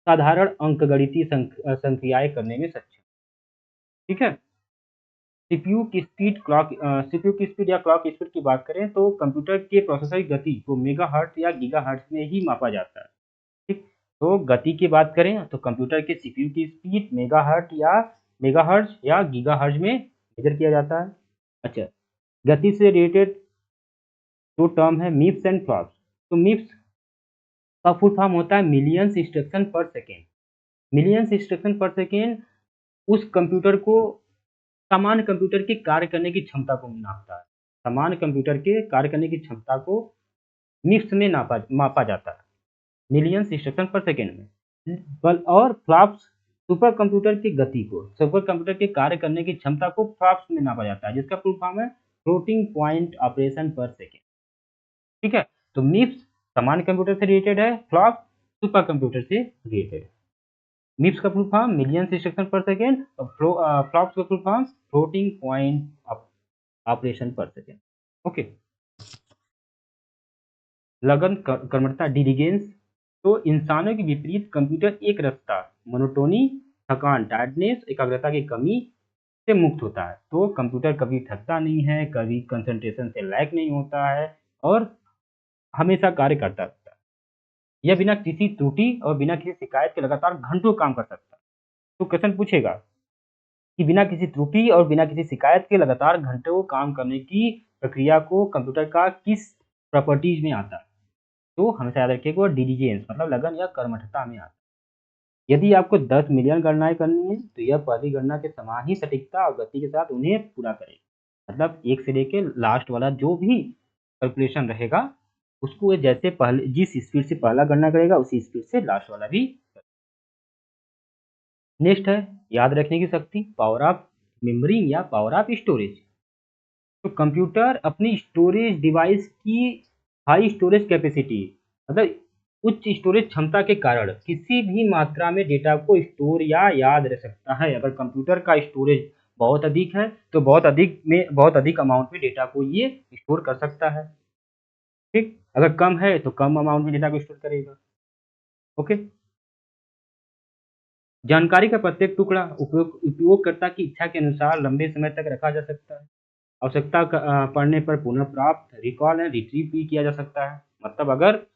साधारण अंकगणितीय संक्रियाएं करने में सक्षम। ठीक है? सीपीयू की स्पीड या क्लॉक स्पीड की बात करें तो कंप्यूटर के प्रोसेसर की गति को मेगाहर्ट्ज या गीगाहर्ट्ज में ही मापा जाता है। ठीक, तो गति की बात करें तो कंप्यूटर के सीपीयू की स्पीड मेगाहर्ट्ज या गीगाहर्ट्ज में मेजर किया जाता है। अच्छा, गति से रिलेटेड जो टर्म है मिप्स एंड फ्लॉप्स, तो मिप्स का फुल फॉर्म होता है मिलियंस इंस्ट्रक्शन पर सेकेंड। मिलियंस इंस्ट्रक्शन पर सेकेंड उस कंप्यूटर को सामान्य कंप्यूटर के कार्य करने की क्षमता को नापता है। सामान्य कंप्यूटर के कार्य करने की क्षमता को मिप्स में मापा जाता है, मिलियंस इंस्ट्रक्शन पर सेकेंड में। और फ्लॉप्स सुपर कंप्यूटर की गति को, सुपर कंप्यूटर के कार्य करने की क्षमता को फ्लॉप्स में नापा जाता है, जिसका फुल फॉर्म है फ्लोटिंग पॉइंट ऑपरेशन पर सेकेंड। ठीक है, तो मिप्स सामान्य कंप्यूटर से रिलेटेड है, फ्लॉप्स सुपर कंप्यूटर से रिलेटेड है। मिप्स का फुल फॉर्म मिलियंस इंस्ट्रक्शन पर सेकेंड और फ्लॉप्स का full form floating point operation पर सेकेंड। ओके, लगन कर्मठता डिलीजेंस, तो इंसानों के विपरीत कंप्यूटर एक रफ्ता, मोनोटोनी, थकान, टायर्डनेस, एकाग्रता की कमी से मुक्त होता है। तो कंप्यूटर कभी थकता नहीं है, कभी कंसंट्रेशन से लैग नहीं होता है और हमेशा कार्य करता रहता है। यह बिना किसी त्रुटि और बिना किसी शिकायत के लगातार घंटों काम कर सकता है। तो क्वेश्चन पूछेगा कि बिना किसी त्रुटि और बिना किसी शिकायत के लगातार घंटों काम करने की प्रक्रिया को कंप्यूटर का किस प्रॉपर्टीज में आता है? तो हमेशा याद रखिएगा डिलीजेंस मतलब लगन या कर्मठता में आता है। यदि आपको 10 मिलियन गणनाएं करनी है तो यह पहली गणना के समान ही सटीकता और गति के साथ उन्हें पूरा करेगा। मतलब एक से लेके लास्ट वाला जो भी कैलकुलेशन रहेगा उसको जैसे पहले जिस स्पीड से पहला गणना करेगा उसी स्पीड से लास्ट वाला भी। नेक्स्ट है याद रखने की शक्ति, पावर ऑफ मेमोरी या पावर ऑफ स्टोरेज। तो कंप्यूटर अपनी स्टोरेज डिवाइस की हाई स्टोरेज कैपेसिटी मतलब उच्च स्टोरेज क्षमता के कारण किसी भी मात्रा में डेटा को स्टोर या याद रख सकता है। अगर कंप्यूटर का स्टोरेज बहुत अधिक है तो बहुत अधिक अमाउंट में डेटा को ये स्टोर कर सकता है। ठीक, अगर कम है तो कम अमाउंट में डेटा को स्टोर करेगा। ओके, जानकारी का प्रत्येक टुकड़ा उपयोगकर्ता की इच्छा के अनुसार लंबे समय तक रखा जा सकता है। आवश्यकता पड़ने पर पुनः प्राप्त, रिकॉल एंड रिट्रीव भी किया जा सकता है। मतलब अगर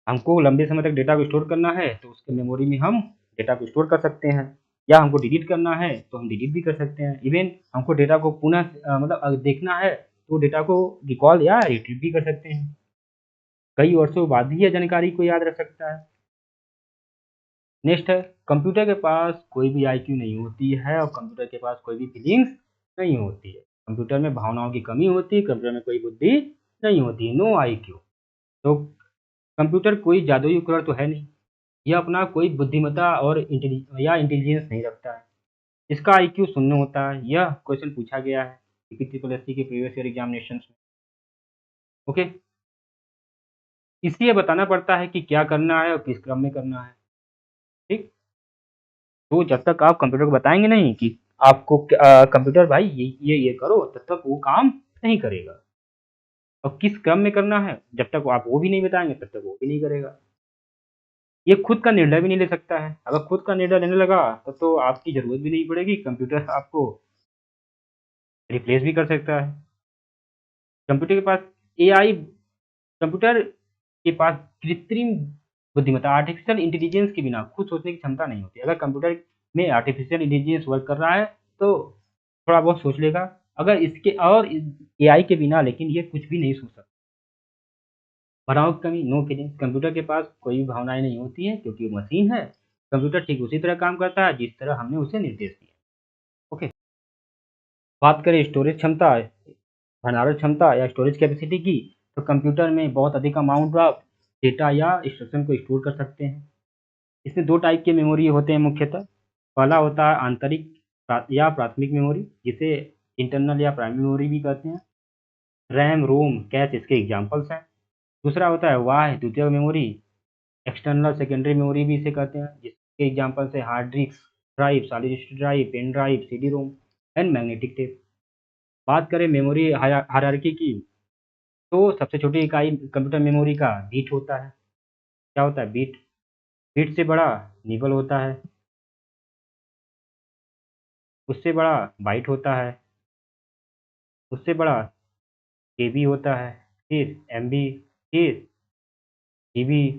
हमको लंबे समय तक डेटा को स्टोर करना है तो उसके मेमोरी में हम डेटा को स्टोर कर सकते हैं, या हमको डिलीट करना है तो हम डिलीट भी कर सकते हैं। इवन हमको डेटा को पुनः मतलब देखना है तो डेटा को रिकॉल या रिट्रीव भी कर सकते हैं। कई वर्षों बाद भी यह जानकारी को याद रख सकता है। नेक्स्ट है कंप्यूटर के पास कोई भी आईक्यू नहीं होती है और कंप्यूटर के पास कोई भी फीलिंग्स नहीं होती है। कंप्यूटर में भावनाओं की कमी होती है, कंप्यूटर में कोई बुद्धि नहीं होती है, नो आईक्यू। तो कंप्यूटर कोई जादुई उपकरण तो है नहीं, यह अपना कोई बुद्धिमत्ता और इंटेलिजेंस नहीं रखता है। इसका आईक्यू शून्य होता है। यह क्वेश्चन पूछा गया है TPSSC के प्रीवियस ईयर एग्जामिनेशन में। ओके, इसलिए बताना पड़ता है कि क्या करना है और किस क्रम में करना है। ठीक, तो जब तक आप कंप्यूटर को बताएंगे नहीं कि आपको कंप्यूटर भाई ये करो, तब तक वो काम नहीं करेगा। और किस क्रम में करना है जब तक आप वो भी नहीं बताएंगे तब तक वो भी नहीं करेगा। ये खुद का निर्णय भी नहीं ले सकता है। अगर खुद का निर्णय लेने लगा तो आपकी जरूरत भी नहीं पड़ेगी, कंप्यूटर आपको रिप्लेस भी कर सकता है। कंप्यूटर के पास एआई कंप्यूटर के पास कृत्रिम बुद्धिमत्ता आर्टिफिशियल इंटेलिजेंस के बिना खुद सोचने की क्षमता नहीं होती। अगर कंप्यूटर में आर्टिफिशियल इंटेलिजेंस वर्क कर रहा है तो थोड़ा बहुत सोच लेगा, अगर इसके और एआई के बिना लेकिन ये कुछ भी नहीं सोच सकता। भावनाओं की कमी, नो फीलिंग्स, कंप्यूटर के पास कोई भी भावनाएं नहीं होती हैं क्योंकि वो मशीन है। कंप्यूटर ठीक उसी तरह काम करता है जिस तरह हमने उसे निर्देश दिया। ओके, बात करें स्टोरेज क्षमता, भंडारण क्षमता या स्टोरेज कैपेसिटी की, तो कंप्यूटर में बहुत अधिक अमाउंट ऑफ डेटा या इंस्ट्रक्शन को स्टोर कर सकते हैं। इसमें दो टाइप के मेमोरी होते हैं मुख्यतः। पहला होता है आंतरिक या प्राथमिक मेमोरी, जिसे इंटरनल या प्राइमरी मेमोरी भी कहते हैं। रैम, रोम, कैश इसके एग्जाम्पल्स हैं। दूसरा होता है वाह द्वितीयक मेमोरी, एक्सटर्नल सेकेंडरी मेमोरी भी इसे कहते हैं, जिसके एग्जाम्पल्स है hard disk drive, solid state drive, pen drive, CD ROM and magnetic tape. बात करें मेमोरी हायरार्की की, तो सबसे छोटी इकाई कंप्यूटर मेमोरी का बीट होता है। क्या होता है? बीट। बीट से बड़ा निबल होता है, उससे बड़ा बाइट होता है, उससे बड़ा केबी होता है, फिर एमबी, फिर जीबी,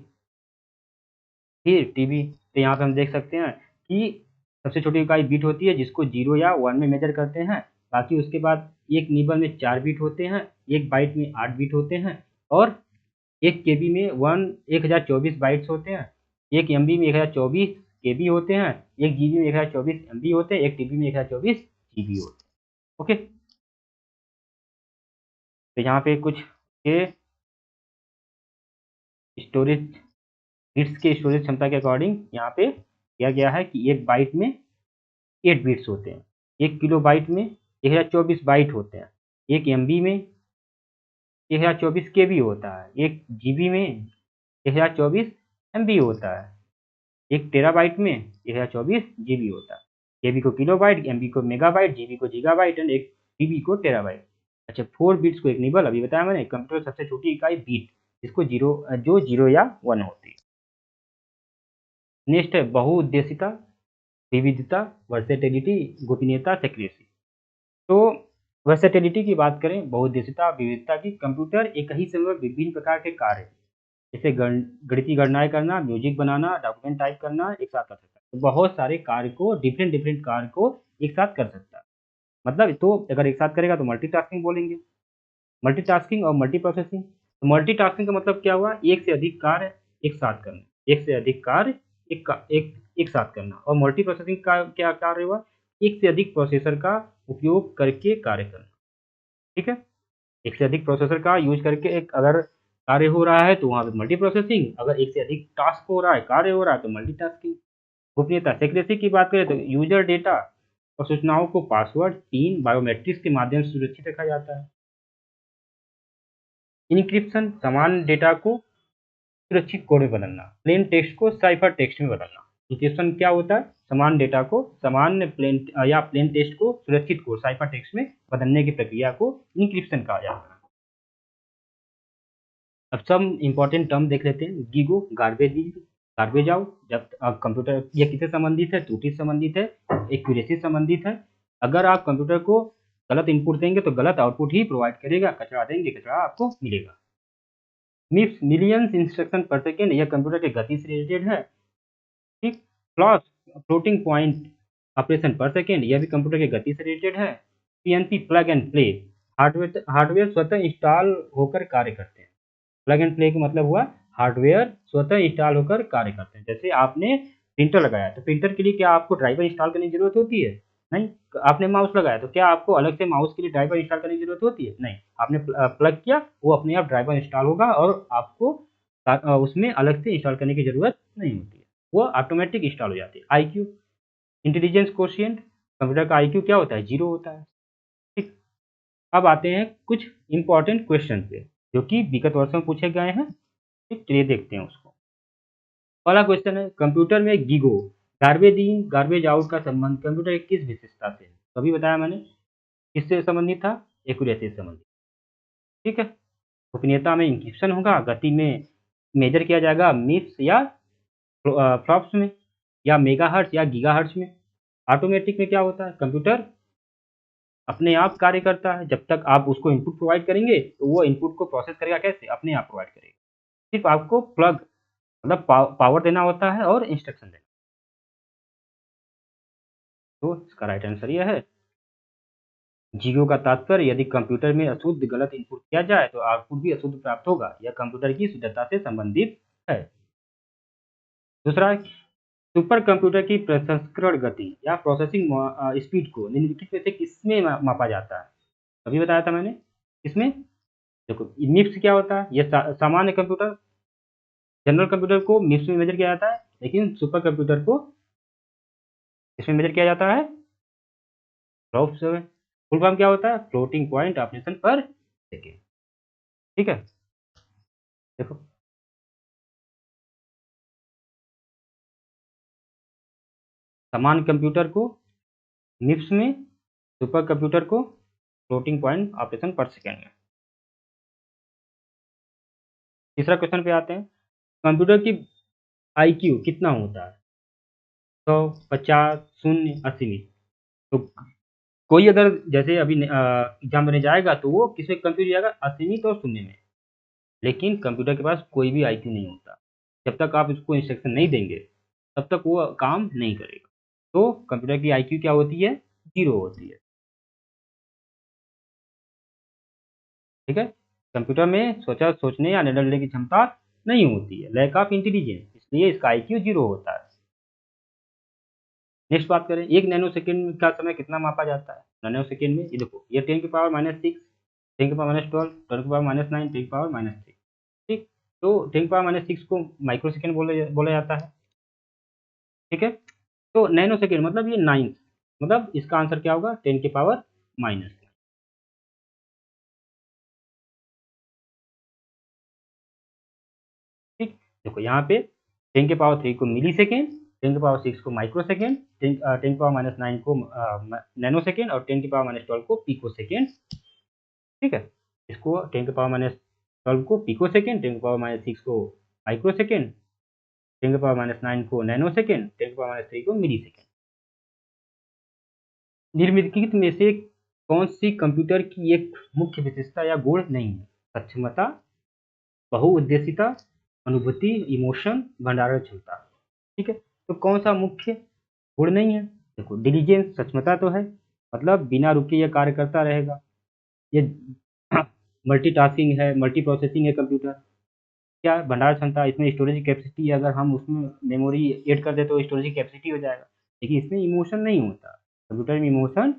फिर टीबी। तो यहाँ पे हम देख सकते हैं कि सबसे छोटी इकाई बीट होती है, जिसको 0 या 1 में मेजर करते हैं। बाकी उसके बाद एक निबल में 4 बीट होते हैं, एक बाइट में 8 बीट होते हैं, और एक केबी में 1024 बाइट्स होते हैं, एक एमबी में 1024 केबी होते हैं, एक जीबी में 1024 एमबी होते हैं, एक टीबी में 1024 जीबी होते हैं। ओके, तो यहाँ पे कुछ के स्टोरेज बिट्स के स्टोरेज क्षमता के अकॉर्डिंग यहाँ पे किया गया है कि एक बाइट में 8 बिट्स होते हैं, एक किलो बाइट में 1024 बाइट होते हैं, एक एमबी में 1024 केबी होता है, एक जीबी में 1024 एमबी होता है, एक टेराबाइट में 1024 जीबी होता है। केबी को किलोबाइट, एमबी को मेगाबाइट, जीबी को गीगाबाइट एंड एक टीबी को टेराबाइट। अच्छा, 4 बिट्स को एक निबल, अभी बताया मैंने। कंप्यूटर सबसे छोटी इकाई बीट, जिसको जो 0 या 1 होती है। नेक्स्ट है बहुउद्देशिता, विविधता, वर्सेटिलिटी, गोपनीयता, सेक्रेसी। तो वर्सेटिलिटी की बात करें, बहुउद्देशिता, विविधता की, कंप्यूटर एक ही समय में विभिन्न प्रकार के कार्य, जैसे गणितीय गणनाएं करना, म्यूजिक बनाना, डॉक्यूमेंट टाइप करना एक साथ कर सकता है। तो बहुत सारे कार्य को, डिफरेंट डिफरेंट कार्य को एक साथ कर सकता है। मतलब तो अगर एक साथ करेगा तो मल्टीटास्किंग बोलेंगे। मल्टीटास्किंग और मल्टीप्रोसेसिंग। तो मल्टीटास्किंग का मतलब क्या हुआ? एक से अधिक कार्य एक साथ करना, एक से अधिक कार्य एक साथ करना। और मल्टीप्रोसेसिंग का क्या कार्य हुआ? एक से अधिक प्रोसेसर का उपयोग करके कार्य करना। ठीक है, एक से अधिक प्रोसेसर का यूज करके एक अगर कार्य हो रहा है तो वहां पे मल्टी प्रोसेसिंग, अगर एक से अधिक टास्क हो रहा है, कार्य हो रहा है, तो मल्टीटास्किंग। गोपनीयता, सेक्रेसी की बात करें तो यूजर डेटा और सूचनाओं को पासवर्ड, पिन, बायोमेट्रिक्स के माध्यम से सुरक्षित रखा जाता है। इनक्रिप्शन, समान डेटा को सुरक्षित कोड में बदलना, प्लेन टेक्स्ट को साइफर टेक्स्ट में बदलना। इनक्रिप्शन क्या होता है? समान डेटा को, समान प्लेन टेक्स्ट को सुरक्षित कोड साइफर टेक्स्ट में बदलने की प्रक्रिया को इनक्रिप्शन कहा जाता है। अब सब इंपॉर्टेंट टर्म देख लेते हैं। गीगो, गार्बेज इन, गार्बेज आउट। जब कंप्यूटर ये किससे संबंधित है? त्रुटि से संबंधित है, एक्यूरेसी से संबंधित है। अगर आप कंप्यूटर को गलत इनपुट देंगे तो गलत आउटपुट ही प्रोवाइड करेगा, कचरा देंगे कचरा आपको मिलेगा। मिप्स, मिलियंस इंस्ट्रक्शन पर सेकेंड, यह कंप्यूटर के गति से रिलेटेड है। ठीक। फ्लॉप्स, फ्लोटिंग पॉइंट ऑपरेशन पर सेकेंड, यह भी कंप्यूटर के गति से रिलेटेड है। PNP, plug and play, hardware स्वतः इंस्टॉल होकर कार्य करते हैं। प्लग एंड प्ले का मतलब हुआ हार्डवेयर स्वतः इंस्टॉल होकर कार्य करते हैं। जैसे आपने प्रिंटर लगाया, तो प्रिंटर के लिए क्या आपको ड्राइवर इंस्टॉल करने की जरूरत होती है? नहीं। आपने माउस लगाया, तो क्या आपको अलग से माउस के लिए ड्राइवर इंस्टॉल करने की जरूरत होती है? नहीं। आपने प्लग किया, वो अपने आप ड्राइवर इंस्टॉल होगा और आपको उसमें अलग से इंस्टॉल करने की जरूरत नहीं होती है, वो ऑटोमेटिक इंस्टॉल हो जाती है। आईक्यू, इंटेलिजेंस कोशिएंट, कंप्यूटर का आईक्यू क्या होता है? 0 होता है। ठीक। अब आते हैं कुछ इंपॉर्टेंट क्वेश्चन पे, जो कि विगत वर्षों में पूछे गए हैं। ठीक, चलिए देखते हैं उसको। पहला क्वेश्चन है, कंप्यूटर में GIGO, garbage in garbage out का संबंध कंप्यूटर की किस विशेषता से है? अभी बताया मैंने, किससे संबंधित था? एक्यूरेसी से संबंधित। ठीक है। गोपनीयता में इंक्रिप्शन होगा, गति में मेजर किया जाएगा मिप्स या फ्लॉप्स में, या मेगाहर्ट्ज या गीगाहर्ट्ज में। ऑटोमेटिक में क्या होता है? कंप्यूटर अपने आप कार्य करता है, जब तक आप उसको इनपुट प्रोवाइड करेंगे तो वो इनपुट को प्रोसेस करेगा कैसे? अपने आप प्रोवाइड करेगा। सिर्फ आपको प्लग मतलब पावर देना होता है और इंस्ट्रक्शन देना। तो इसका राइट आंसर यह है। जीरो का तात्पर्य, यदि कंप्यूटर में अशुद्ध गलत इनपुट किया जाए तो आउटपुट भी अशुद्ध प्राप्त होगा। यह कंप्यूटर की शुद्धता से संबंधित है। दूसरा, सुपर कंप्यूटर की प्रसंस्करण गति या प्रोसेसिंग स्पीड को निम्नलिखित में से किसमें मापा जाता है? अभी बताया था मैंने। इसमें देखो, मिप्स क्या होता है? यह सामान्य कंप्यूटर, जनरल कंप्यूटर को मिप्स में मेजर किया जाता है, लेकिन सुपर कंप्यूटर को इसमें मेजर किया जाता है फ्लॉप जो है फुल फॉर्म क्या होता है, फ्लोटिंग पॉइंट ऑपरेशन पर सेकेंड। ठीक है, देखो समान कंप्यूटर को निफ्स में, सुपर कंप्यूटर को फ्लोटिंग पॉइंट ऑपरेशन पर सेकेंड में। तीसरा क्वेश्चन पे आते हैं, कंप्यूटर की आईक्यू कितना होता है, 100, 50, 0, 80। तो कोई अगर जैसे अभी एग्जाम देने जाएगा तो वो किसमें कंफ्यूज जाएगा, 80 और 0 में। लेकिन कंप्यूटर के पास कोई भी आईक्यू नहीं होता, जब तक आप उसको इंस्ट्रक्शन नहीं देंगे तब तक वो काम नहीं करेगा। तो कंप्यूटर की आईक्यू क्या होती है, 0 होती है। ठीक है, कंप्यूटर में सोचने या निर्णय लेने की क्षमता नहीं होती है, लैक ऑफ इंटेलिजेंस, इसलिए इसका आईक्यू 0 होता है। नेक्स्ट बात करें, 1 नैनो सेकेंड का समय कितना मापा जाता है, नैनो सेकेंड में। ये देखो, ये 10 की पावर -6, 10 की पावर -12, 10 की पावर -9, 10 की पावर -3। ठीक, तो 10 की पावर -6 को माइक्रो सेकेंड बोला जाता है। ठीक है, तो नैनो सेकेंड मतलब ये 9, मतलब इसका आंसर क्या होगा, 10 की पावर -9। ठीक, देखो यहाँ पे 10 के पावर 3 को मिली सेकेंड, 10 के पावर 6 को माइक्रो सेकेंड, 10 के पावर -9 को नैनो सेकेंड, और 10 के पावर -12 को पिको सेकेंड। ठीक है, इसको 10 के पावर -12 को पिको सेकेंड, 10 के पावर -6 को माइक्रो सेकेंड, 10 के पावर -9 को नैनो सेकेंड, 10 के पावर -3 को मिली सेकेंड। निम्नलिखित में से कौन सी कंप्यूटर की एक मुख्य विशेषता या गुण नहीं है, सक्षमता, बहुउद्देशीयता, अनुभूति, इमोशन, भंडारण क्षमता। ठीक है, तो कौन सा मुख्य गुण नहीं है, देखो डिलीजेंस, सक्षमता तो है, मतलब बिना रुके यह कार्य करता रहेगा। ये मल्टीटास्किंग है, मल्टी प्रोसेसिंग है कंप्यूटर। क्या है, भंडार क्षमता, इसमें स्टोरेज कैपेसिटी, अगर हम उसमें मेमोरी ऐड कर दे तो स्टोरेज कैपेसिटी हो जाएगा। लेकिन इसमें इमोशन नहीं होता, कंप्यूटर में इमोशन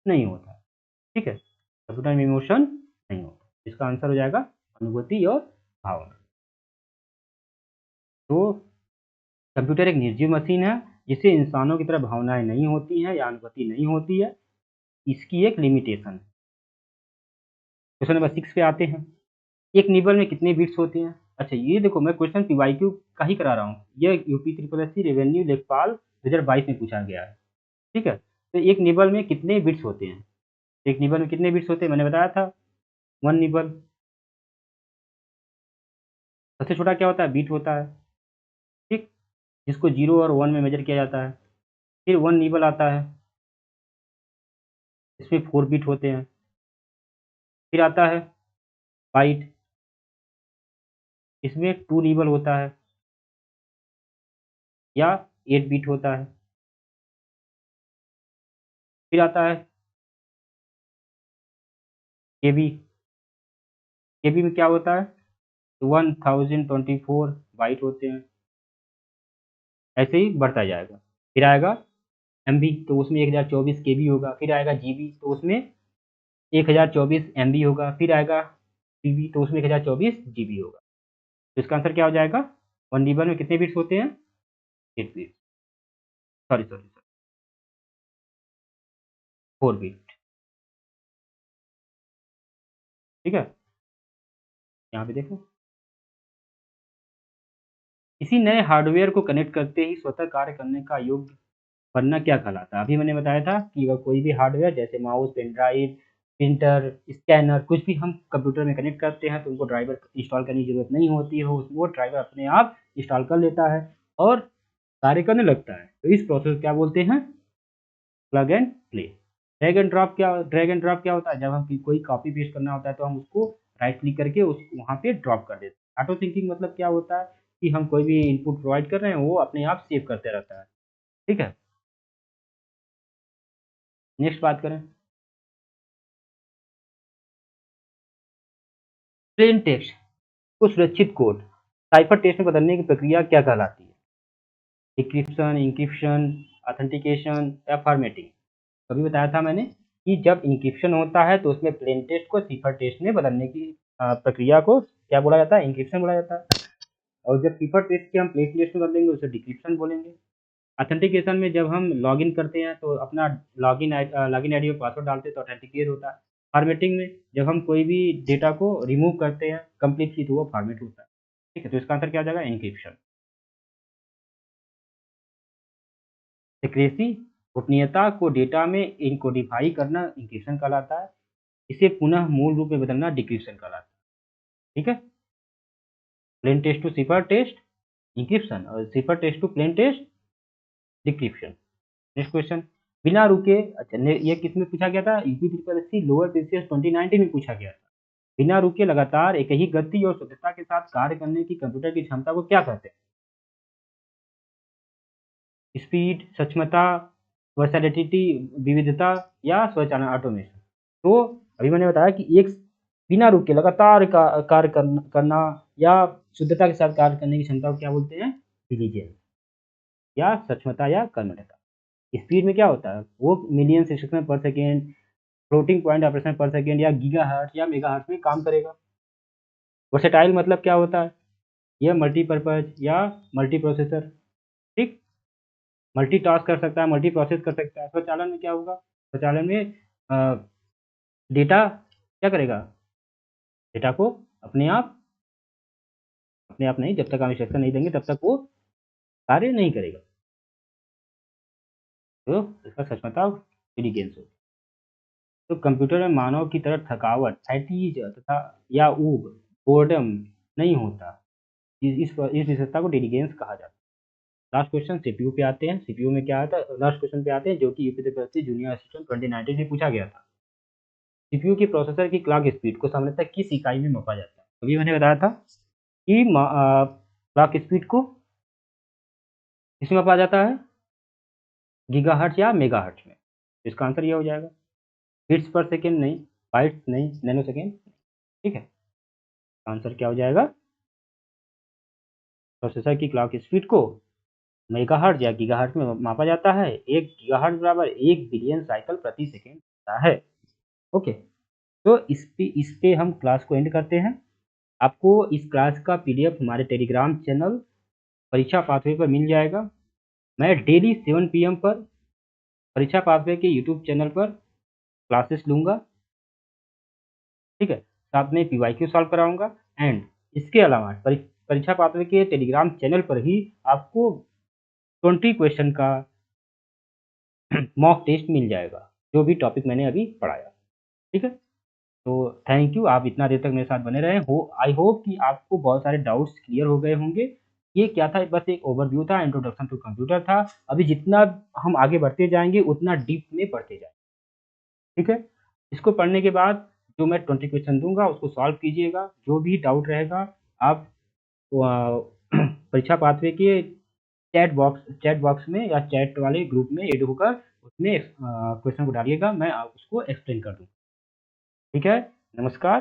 नहीं होता। ठीक है, कंप्यूटर में इमोशन नहीं होता, इसका आंसर हो जाएगा अनुभूति और भावना। तो कंप्यूटर एक निर्जीव मशीन है जिसे इंसानों की तरह भावनाएं नहीं होती हैं या अनुभूति नहीं होती है, इसकी एक लिमिटेशन है। क्वेश्चन नंबर 6 पे आते हैं, एक निबल में कितने बिट्स होते हैं। अच्छा ये देखो, मैं क्वेश्चन पीवाईक्यू का ही करा रहा हूँ, यह UP triple S C revenue लेखपाल 2022 में पूछा गया है। ठीक है, तो एक निबल में कितने बिट्स होते हैं, एक निबल में कितने बिट्स होते हैं, मैंने बताया था 1 निबल। सबसे छोटा क्या होता है, बीट होता है। ठीक, जिसको 0 और 1 में मेजर किया जाता है। फिर 1 निबल आता है, इसमें 4 बिट होते हैं। फिर आता है बाइट, इसमें 2 निबल होता है या 8 बिट होता है। फिर आता है केबी, केबी में क्या होता है, 1024 बाइट होते हैं। ऐसे ही बढ़ता जाएगा। फिर आएगा एमबी, तो उसमें 1024 केबी होगा। फिर आएगा जीबी, तो उसमें 1024 एमबी होगा। फिर आएगा टीबी, तो उसमें 1024 जीबी होगा। तो इसका आंसर क्या हो जाएगा, 1 डी में कितने बिट्स होते हैं, 8 bits, sorry sorry sorry 4 bit. ठीक है, यहाँ पे देखो, किसी नए हार्डवेयर को कनेक्ट करते ही स्वतः कार्य करने का योग्य बनना क्या कहलाता है। अभी मैंने बताया था कि अगर कोई भी हार्डवेयर जैसे mouse, pen drive, printer, scanner, कुछ भी हम कंप्यूटर में कनेक्ट करते हैं तो उनको ड्राइवर इंस्टॉल करने की जरूरत नहीं होती है, वो ड्राइवर अपने आप इंस्टॉल कर लेता है और कार्य करने लगता है। तो इस प्रोसेस को क्या बोलते हैं, plug and play. Drag and drop क्या होता है, जब हम कोई कॉपी पेस्ट करना होता है तो हम उसको राइट क्लिक करके उस वहाँ पे ड्रॉप कर देते हैं। ऑटो सिंकिंग मतलब क्या होता है कि हम कोई भी इनपुट प्रोवाइड कर रहे हैं वो अपने आप सेव करते रहता है। ठीक है, नेक्स्ट बात करें, प्लेन टेक्स्ट को सुरक्षित कोड साइफर टेक्स्ट में बदलने की प्रक्रिया क्या कहलाती है, डिक्रिप्शन, इंक्रिप्शन, ऑथेंटिकेशन या फॉर्मेटिंग। अभी बताया था मैंने कि जब इंक्रिप्शन होता है तो उसमें प्लेन टेक्स्ट को सिफर टेक्स्ट में बदलने की प्रक्रिया को क्या बोला जाता है, इंक्रिप्शन बोला जाता है। और जब सिफर टेक्स्ट के हम प्लेन टेक्स्ट में बदलेंगे उसे डिक्रिप्शन बोलेंगे। ऑथेंटिकेशन में जब हम लॉगिन करते हैं तो अपना लॉगिन आईडी और पासवर्ड डालते हैं तो ऑथेंटिकेट होता है। फॉर्मेटिंग में जब हम कोई भी डेटा को रिमूव करते हैं कंप्लीटली तो वो फॉर्मेट होता है। ठीक है, तो इसका आंसर क्या आ जाएगा? एन्क्रिप्शन। सिक्रेसी गोपनीयता को डेटा में इनकोडिफाई करना इंक्रिप्शन कहलाता है। इसे पुनः मूल रूप में बदलना डिक्रिप्शन कहलाता है। ठीक है, plain text to cipher text encryption और cipher text to plain text decryption. Next question, बिना रुके, अच्छा ये किस में पूछा गया था? UP triple SC lower PCS 2019 में पूछा गया था। बिना रुके लगातार एक ही गति और शुद्धता के साथ कार्य करने की कंप्यूटर की क्षमता को क्या कहते हैं? स्पीड, सक्षमता, वर्सैटिलिटी, विविधता या स्वचालन ऑटोमेशन। तो अभी मैंने बताया कि एक बिना रुके लगातार कार्य करना या शुद्धता के साथ कार्य करने की क्षमता को क्या बोलते हैं? डिलीजेंस या सक्षमता या कर्मठता। स्पीड में क्या होता है? वो मिलियन इंस्ट्रक्शन पर सेकेंड, फ्लोटिंग पॉइंट ऑपरेशन पर सेकेंड या गीगाहर्ट्ज या मेगाहर्ट्ज में काम करेगा। वर्सेटाइल मतलब क्या होता है? यह मल्टीपर्पज या मल्टी प्रोसेसर, ठीक, मल्टीटास्क कर सकता है, मल्टी प्रोसेस कर सकता है। स्वचालन में क्या होगा? स्वचालन में डेटा क्या करेगा? डेटा को अपने आप नहीं, जब तक हम इंस्ट्रक्शन नहीं देंगे तब तक वो कार्य नहीं करेगा। तो इसका सक्षमता इंटेलिजेंस होगी। तो कंप्यूटर में मानव की तरह थकावट, फैटीज तथा या ऊब, बोर्डम नहीं होता। इस विशेषता को इंटेलिजेंस कहा जाता है। लास्ट क्वेश्चन सीपीयू पे आते हैं। सीपीयू में क्या आता है? लास्ट क्वेश्चन पे आते हैं जो कि यूपीएससी जूनियर असिस्टेंट 2019 में पूछा गया था। सीपीयू की प्रोसेसर की क्लॉक स्पीड को सामान्यतः किस इकाई में मापा जाता है? अभी मैंने बताया था कि क्लॉक स्पीड को किसमें मापा जाता है? गीगाहर्ट्ज या मेगाहर्ट्ज में। इसका आंसर ये हो जाएगा। बिट्स पर सेकेंड नहीं, बाइट्स नहीं, नैनो सेकेंड। ठीक है, आंसर क्या हो जाएगा? प्रोसेसर की क्लॉक स्पीड को मेगाहर्ट्ज या गीगाहर्ट्ज में मापा जाता है। 1 गीगाहर्ट्ज बराबर 1 बिलियन साइकिल प्रति सेकेंड होता है। ओके, तो इस पे हम क्लास को एंड करते हैं। आपको इस क्लास का पीडीएफ हमारे टेलीग्राम चैनल परीक्षा पाथवे पर मिल जाएगा। मैं डेली 7 PM पर परीक्षा पाथवे के यूट्यूब चैनल पर क्लासेस लूँगा। ठीक है, साथ में पीवाईक्यू सॉल्व कराऊंगा एंड इसके अलावा परीक्षा पाथवे के टेलीग्राम चैनल पर ही आपको 20 क्वेश्चन का मॉक टेस्ट मिल जाएगा, जो भी टॉपिक मैंने अभी पढ़ाया। ठीक है, तो थैंक यू, आप इतना देर तक मेरे साथ बने रहे हो। आई होप कि आपको बहुत सारे डाउट्स क्लियर हो गए होंगे। ये क्या था? बस एक ओवरव्यू था, इंट्रोडक्शन टू कंप्यूटर था। अभी जितना हम आगे बढ़ते जाएंगे उतना डीप में पढ़ते जाएंगे। ठीक है, इसको पढ़ने के बाद जो मैं 20 क्वेश्चन दूंगा उसको सॉल्व कीजिएगा। जो भी डाउट रहेगा आप परीक्षा पाथवे के चैट बॉक्स में या चैट वाले ग्रुप में एड होकर उसमें क्वेश्चन को डालिएगा, मैं उसको एक्सप्लेन कर दूँगा। ठीक है, नमस्कार।